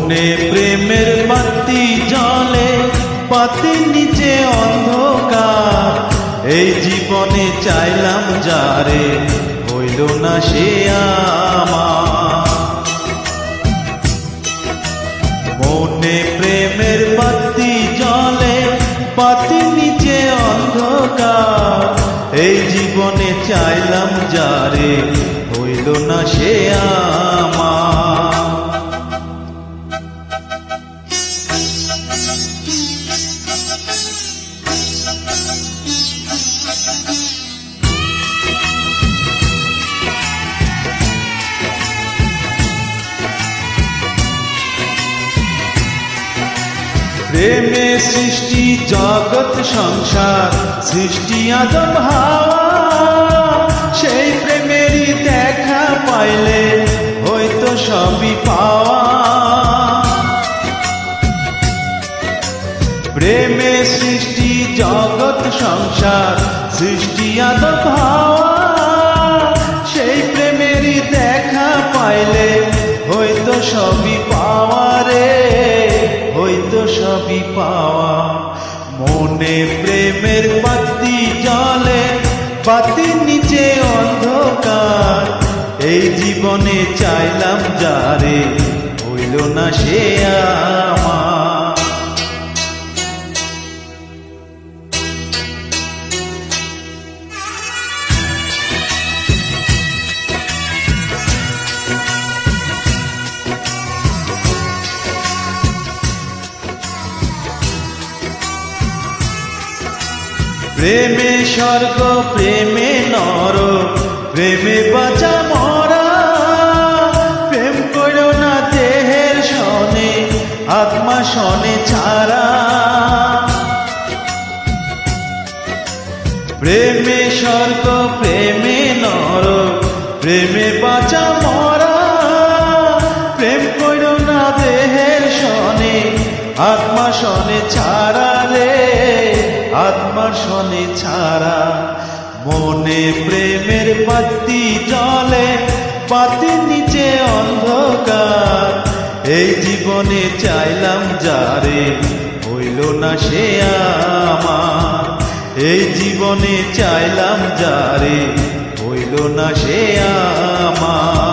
মনে প্রেমের বাতি জ্বলে, বাতির নিচে অন্ধকার। এই জীবনে চাইলাম যারে, হইল না সে আমার। মনে প্রেমের বাতি জ্বলে, বাতির নিচে অন্ধকার। এই জীবনে চাইলাম যারে, হইল না সে আমার। প্রেমে সৃষ্টি জগৎ সংসার, সৃষ্টি আদম হাওয়া। সেই প্রেমেরই দেখা পাইলে হয়তো সবই পাওয়া। প্রেমে সৃষ্টি জগৎ সংসার, সৃষ্টি আদম হাওয়া। সেই প্রেমেরই দেখা পাইলে হয়তো সবই পাওয়া রে, হয়তো সবই পাওয়া। মনে প্রেমের বাতি জ্বলে, বাতির নিচে অন্ধকার। এই জীবনে চাইলাম যারে, হইল না সে আমার। প্রেমে স্বর্গ, প্রেমে নর, প্রেমে বাঁচা মরা। প্রেম করো না দেহের সনে, আত্মা সনে ছাড়া। প্রেমে স্বর্গ, প্রেমে নর, প্রেমে বাঁচা মরা। প্রেম করো না দেহের সনে, আত্মা সনে ছাড়া রে, আত্মার সনে ছাড়া। মনে প্রেমের বাতি জ্বলে, বাতির নিচে অন্ধকার। এই জীবনে চাইলাম যারে, হইল না সে আমার। এই জীবনে চাইলাম যারে, হইল না সে আমার।